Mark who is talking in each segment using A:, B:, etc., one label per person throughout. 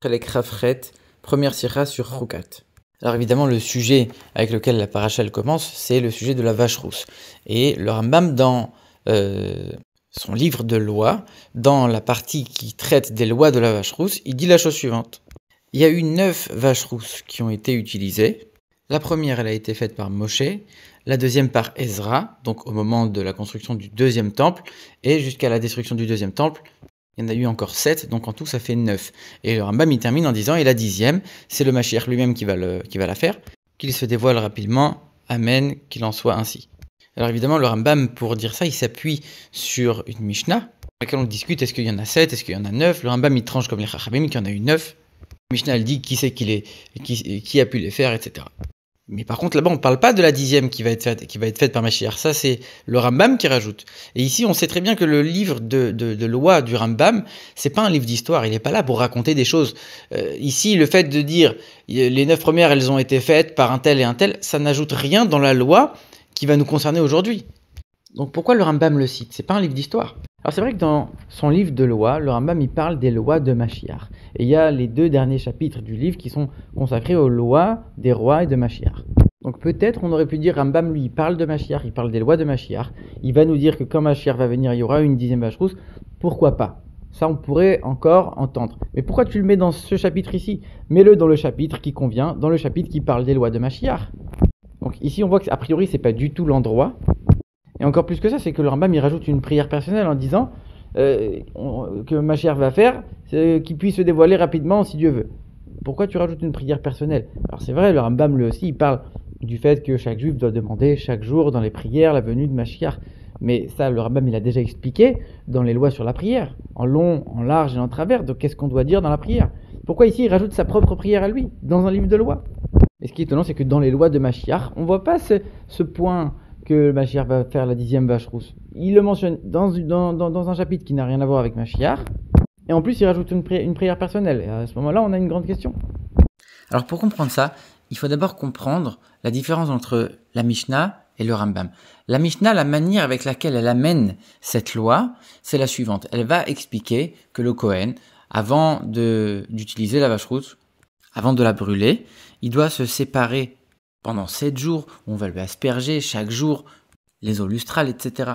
A: Chelek Rafret, première sira sur Chukat. Alors évidemment, le sujet avec lequel la paracha elle commence, c'est le sujet de la vache rousse. Et le Rambam, dans son livre de loi, dans la partie qui traite des lois de la vache rousse, il dit la chose suivante. Il y a eu 9 vaches rousses qui ont été utilisées. La première, elle a été faite par Moshe, la deuxième par Ezra, donc au moment de la construction du deuxième temple, et jusqu'à la destruction du deuxième temple, il y en a eu encore 7, donc en tout ça fait 9. Et le Rambam il termine en disant, et la 10e, c'est le Mashiach lui-même qui va la faire, qu'il se dévoile rapidement, Amen, qu'il en soit ainsi. Alors évidemment, le Rambam, pour dire ça, il s'appuie sur une Mishnah, dans laquelle on discute, est-ce qu'il y en a 7, est-ce qu'il y en a 9, le Rambam il tranche comme les Chachamim, qu'il y en a eu 9, la Mishnah elle dit qui c'est qui a pu les faire, etc. Mais par contre, là-bas, on ne parle pas de la 10e qui va être faite par Mashiach. Ça, c'est le Rambam qui rajoute. Et ici, on sait très bien que le livre de loi du Rambam, c'est pas un livre d'histoire. Il n'est pas là pour raconter des choses. Ici, le fait de dire les 9 premières, elles ont été faites par un tel et un tel, ça n'ajoute rien dans la loi qui va nous concerner aujourd'hui. Donc pourquoi le Rambam le cite? C'est pas un livre d'histoire. Alors c'est vrai que dans son livre de loi, le Rambam il parle des lois de Mashiach. Et il y a les 2 derniers chapitres du livre qui sont consacrés aux lois des rois et de Mashiach. Donc peut-être on aurait pu dire Rambam lui il parle de Mashiach, il parle des lois de Mashiach. Il va nous dire que quand Mashiach va venir, il y aura une 10e vache rousse. Pourquoi pas? Ça on pourrait encore entendre. Mais pourquoi tu le mets dans ce chapitre ici? Mets-le dans le chapitre qui convient, dans le chapitre qui parle des lois de Mashiach. Donc ici on voit qu'a priori c'est pas du tout l'endroit. Et encore plus que ça, c'est que le Rambam il rajoute une prière personnelle en disant que Mashiach va faire, qu'il puisse se dévoiler rapidement si Dieu veut. Pourquoi tu rajoutes une prière personnelle? Alors c'est vrai, le Rambam lui aussi, il parle du fait que chaque juif doit demander chaque jour dans les prières la venue de Mashiach. Mais ça, le Rambam il a déjà expliqué dans les lois sur la prière, en long, en large et en travers. Donc qu'est-ce qu'on doit dire dans la prière? Pourquoi ici il rajoute sa propre prière à lui, dans un livre de loi? Et ce qui est étonnant, c'est que dans les lois de Mashiach, on ne voit pas ce point que Mashiach va faire la 10e vache rousse. Il le mentionne dans un chapitre qui n'a rien à voir avec Mashiach. Et en plus, il rajoute une prière personnelle. Et à ce moment-là, on a une grande question. Alors pour comprendre ça, il faut d'abord comprendre la différence entre la Mishnah et le Rambam. La Mishnah, la manière avec laquelle elle amène cette loi, c'est la suivante. Elle va expliquer que le Kohen, avant d'utiliser la vache rousse, avant de la brûler, il doit se séparer pendant 7 jours, on va lui asperger chaque jour les eaux lustrales, etc.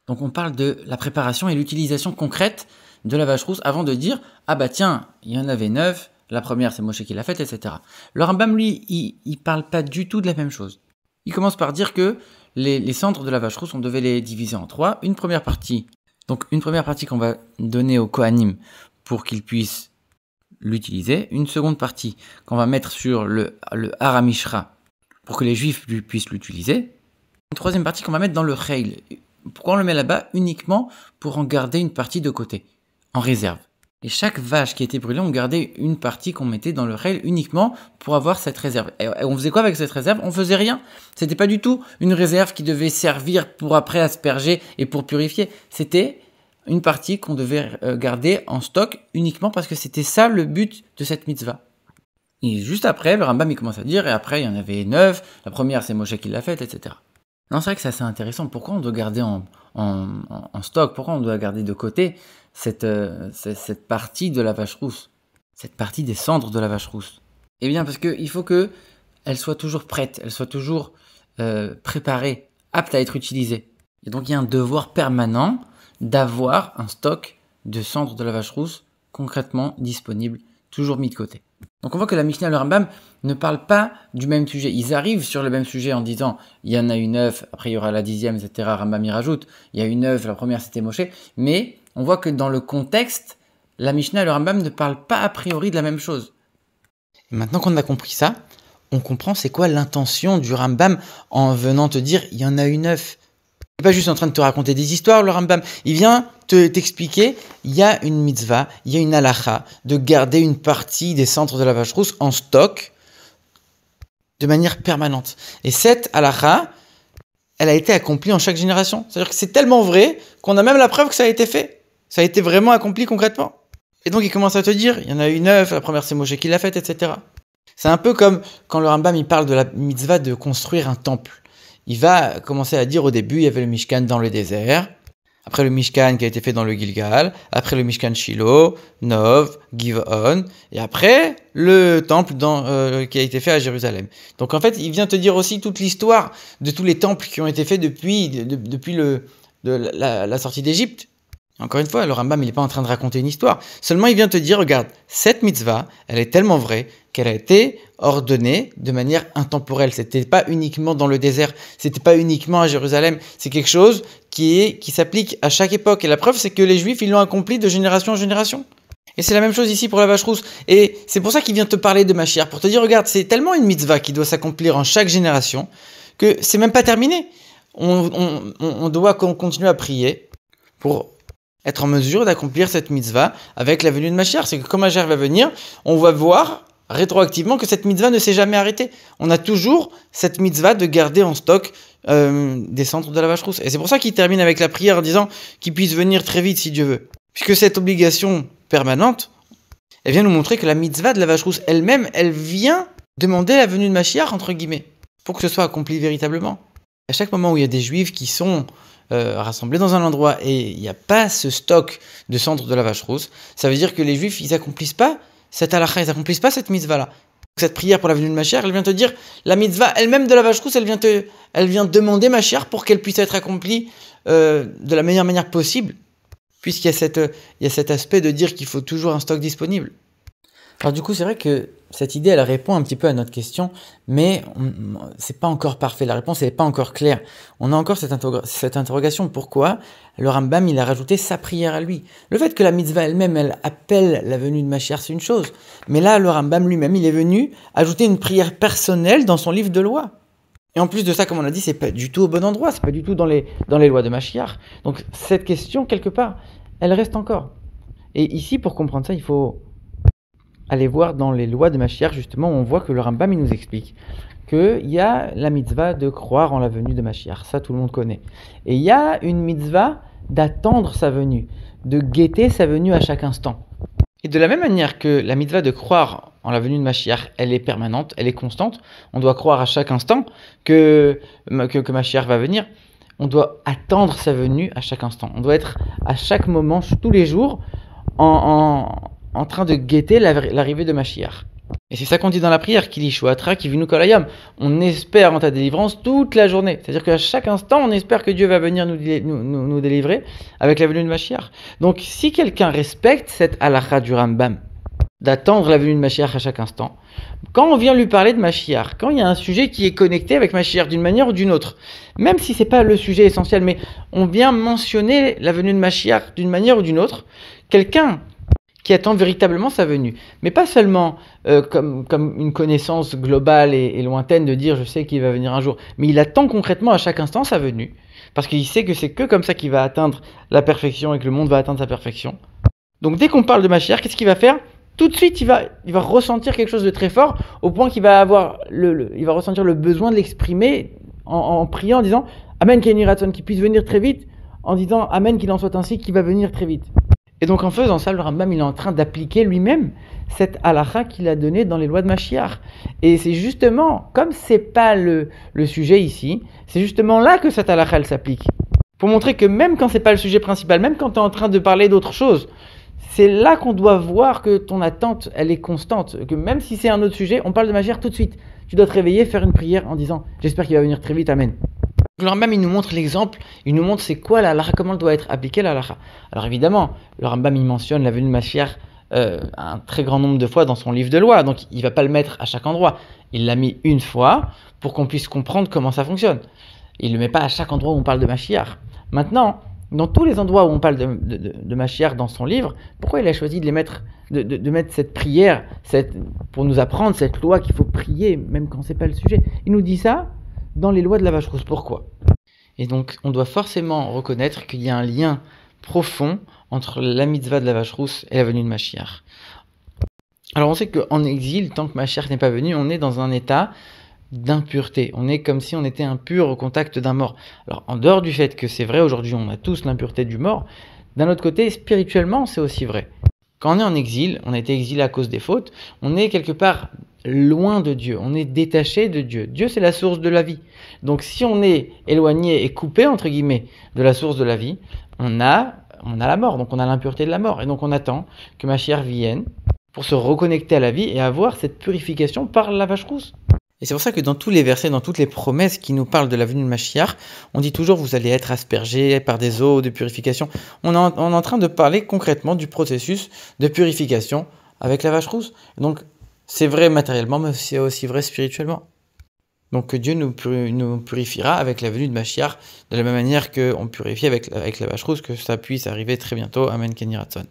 A: Donc on parle de la préparation et l'utilisation concrète de la vache rousse avant de dire « Ah bah tiens, il y en avait 9, la première c'est Moshe qui l'a faite, etc. » Le Rambam, lui, il parle pas du tout de la même chose. Il commence par dire que les cendres de la vache rousse, on devait les diviser en 3. Une première partie qu'on va donner au Kohanim pour qu'ils puissent l'utiliser. Une seconde partie qu'on va mettre sur le Haramishra pour que les juifs puissent l'utiliser. Une troisième partie qu'on va mettre dans le Cheil. Pourquoi on le met là-bas? Uniquement pour en garder une partie de côté, en réserve. Et chaque vache qui était brûlée, on gardait une partie qu'on mettait dans le Cheil uniquement pour avoir cette réserve. Et on faisait quoi avec cette réserve? On faisait rien. C'était pas du tout une réserve qui devait servir pour après asperger et pour purifier. C'était une partie qu'on devait garder en stock uniquement parce que c'était ça le but de cette mitzvah. Et juste après, le Rambam il commence à dire, et après il y en avait 9, la première c'est Moshe qui l'a faite, etc. Non, c'est vrai que c'est assez intéressant. Pourquoi on doit garder en stock? Pourquoi on doit garder de côté cette partie de la vache rousse? Cette partie des cendres de la vache rousse? Eh bien parce qu'il faut qu'elle soit toujours prête, elle soit toujours préparée, apte à être utilisée. Et donc il y a un devoir permanent d'avoir un stock de cendres de la vache rousse concrètement disponible, toujours mis de côté. Donc on voit que la Mishnah et le Rambam ne parlent pas du même sujet. Ils arrivent sur le même sujet en disant il y en a eu 9, après il y aura la 10e, etc. Rambam y rajoute, il y a eu 9, la première c'était Moshe. Mais on voit que dans le contexte, la Mishnah et le Rambam ne parlent pas a priori de la même chose. Et maintenant qu'on a compris ça, on comprend c'est quoi l'intention du Rambam en venant te dire il y en a eu 9. Il n'est pas juste en train de te raconter des histoires, le Rambam. Il vient t'expliquer, il y a une mitzvah, il y a une halacha de garder une partie des cendres de la vache rousse en stock de manière permanente. Et cette halacha, elle a été accomplie en chaque génération. C'est-à-dire que c'est tellement vrai qu'on a même la preuve que ça a été fait. Ça a été vraiment accompli concrètement. Et donc il commence à te dire, il y en a eu 9, la première c'est Moshe qui l'a faite, etc. C'est un peu comme quand le Rambam il parle de la mitzvah de construire un temple. Il va commencer à dire au début, il y avait le Mishkan dans le désert. après le Mishkan qui a été fait dans le Gilgal, après le Mishkan Shiloh, Nov, Giv'on, et après le temple qui a été fait à Jérusalem. Donc en fait, il vient te dire aussi toute l'histoire de tous les temples qui ont été faits depuis la sortie d'Égypte. Encore une fois, le Rambam, il n'est pas en train de raconter une histoire. Seulement, il vient te dire, regarde, cette mitzvah, elle est tellement vraie qu'elle a été ordonnée de manière intemporelle. C'était pas uniquement dans le désert, c'était pas uniquement à Jérusalem. C'est quelque chose qui s'applique à chaque époque. Et la preuve, c'est que les Juifs, ils l'ont accompli de génération en génération. Et c'est la même chose ici pour la vache rousse. Et c'est pour ça qu'il vient te parler de Mashiach, pour te dire, regarde, c'est tellement une mitzvah qui doit s'accomplir en chaque génération que c'est même pas terminé. On doit continuer à prier pour être en mesure d'accomplir cette mitzvah avec la venue de Mashiach. C'est que quand Mashiach va venir, on va voir rétroactivement que cette mitzvah ne s'est jamais arrêtée. On a toujours cette mitzvah de garder en stock des cendres de la vache rousse. Et c'est pour ça qu'il termine avec la prière en disant qu'il puisse venir très vite si Dieu veut. Puisque cette obligation permanente, elle vient nous montrer que la mitzvah de la vache rousse elle-même, elle vient demander la venue de Mashiach, entre guillemets, pour que ce soit accompli véritablement. À chaque moment où il y a des Juifs qui sont rassemblés dans un endroit et il n'y a pas ce stock de cendres de la vache rousse, ça veut dire que les Juifs, ils n'accomplissent pas cette halakha, ils n'accomplissent pas cette mitzvah-là. Cette prière pour la venue de Mashiach, elle vient te dire, la mitzvah elle-même de la vache rousse, elle vient demander Mashiach pour qu'elle puisse être accomplie de la meilleure manière possible, puisqu'il y a cet aspect de dire qu'il faut toujours un stock disponible. Alors du coup, c'est vrai que cette idée, elle répond un petit peu à notre question, mais c'est pas encore parfait. La réponse, elle n'est pas encore claire. On a encore cette interrogation. Pourquoi le Rambam, il a rajouté sa prière à lui? Le fait que la mitzvah elle-même, elle appelle la venue de Mashiach, c'est une chose. Mais là, le Rambam lui-même, il est venu ajouter une prière personnelle dans son livre de loi. Et en plus de ça, comme on a dit, c'est pas du tout au bon endroit, c'est pas du tout dans les lois de Mashiach. Donc cette question, quelque part, elle reste encore. Et ici, pour comprendre ça, il faut aller voir dans les lois de Mashiach, justement, où on voit que le Rambam, il nous explique qu'il y a la mitzvah de croire en la venue de Mashiach. Ça, tout le monde connaît. Et il y a une mitzvah d'attendre sa venue, de guetter sa venue à chaque instant. Et de la même manière que la mitzvah de croire en la venue de Mashiach, elle est permanente, elle est constante, on doit croire à chaque instant que Mashiach va venir, on doit attendre sa venue à chaque instant. On doit être à chaque moment, tous les jours, en train de guetter l'arrivée de Mashiach. Et c'est ça qu'on dit dans la prière, Kili Shuatra, Kivinu Kolayam. On espère en ta délivrance toute la journée. C'est-à-dire qu'à chaque instant, on espère que Dieu va venir nous délivrer avec la venue de Mashiach. Donc si quelqu'un respecte cette halakha du Rambam, d'attendre la venue de Mashiach à chaque instant, quand on vient lui parler de Mashiach, quand il y a un sujet qui est connecté avec Mashiach d'une manière ou d'une autre, même si ce n'est pas le sujet essentiel, mais on vient mentionner la venue de Mashiach d'une manière ou d'une autre, quelqu'un qui attend véritablement sa venue. Mais pas seulement comme une connaissance globale et lointaine de dire je sais qu'il va venir un jour, mais il attend concrètement à chaque instant sa venue, parce qu'il sait que c'est que comme ça qu'il va atteindre la perfection et que le monde va atteindre sa perfection. Donc dès qu'on parle de Mashiach, qu'est-ce qu'il va faire? Tout de suite, il va ressentir quelque chose de très fort, au point qu'il va avoir il va ressentir le besoin de l'exprimer en priant, en disant Amen Kenny Ratson, qu'il puisse venir très vite, en disant Amen qu'il en soit ainsi, qu'il va venir très vite. Et donc en faisant ça, le Rambam, il est en train d'appliquer lui-même cette halakha qu'il a donnée dans les lois de Mashiach. Et c'est justement, comme c'est pas le sujet ici, c'est justement là que cette halakha, elle s'applique. Pour montrer que même quand c'est pas le sujet principal, même quand tu es en train de parler d'autre chose, c'est là qu'on doit voir que ton attente, elle est constante. Que même si c'est un autre sujet, on parle de Mashiach tout de suite. Tu dois te réveiller, faire une prière en disant « J'espère qu'il va venir très vite, Amen ». Le Rambam, il nous montre l'exemple, il nous montre c'est quoi la halakha, comment elle doit être appliquée la halakha. Alors évidemment, le Rambam, il mentionne la venue de Mashiach un très grand nombre de fois dans son livre de loi, donc il ne va pas le mettre à chaque endroit. Il l'a mis une fois pour qu'on puisse comprendre comment ça fonctionne. Il ne le met pas à chaque endroit où on parle de Mashiach. Maintenant, dans tous les endroits où on parle de Mashiach dans son livre, pourquoi il a choisi de mettre cette prière, pour nous apprendre cette loi qu'il faut prier, même quand ce n'est pas le sujet? Il nous dit ça dans les lois de la vache rousse. Pourquoi? Et donc, on doit forcément reconnaître qu'il y a un lien profond entre la mitzvah de la vache rousse et la venue de Mashiach. Alors, on sait qu'en exil, tant que Mashiach n'est pas venu, on est dans un état d'impureté. On est comme si on était impur au contact d'un mort. Alors, en dehors du fait que c'est vrai, aujourd'hui, on a tous l'impureté du mort, d'un autre côté, spirituellement, c'est aussi vrai. Quand on est en exil, on a été exilé à cause des fautes, on est quelque part loin de Dieu, on est détaché de Dieu. Dieu, c'est la source de la vie. Donc si on est éloigné et coupé, entre guillemets, de la source de la vie, on a la mort, donc on a l'impureté de la mort. Et donc on attend que Mashiach vienne pour se reconnecter à la vie et avoir cette purification par la vache rousse. Et c'est pour ça que dans tous les versets, dans toutes les promesses qui nous parlent de la venue de Mashiach, on dit toujours vous allez être aspergés par des eaux de purification. On est en train de parler concrètement du processus de purification avec la vache rousse. Donc c'est vrai matériellement, mais c'est aussi vrai spirituellement. Donc que Dieu nous purifiera avec la venue de Mashiach, de la même manière qu'on purifie avec la vache rousse, que ça puisse arriver très bientôt. Amen, Kenny Ratson.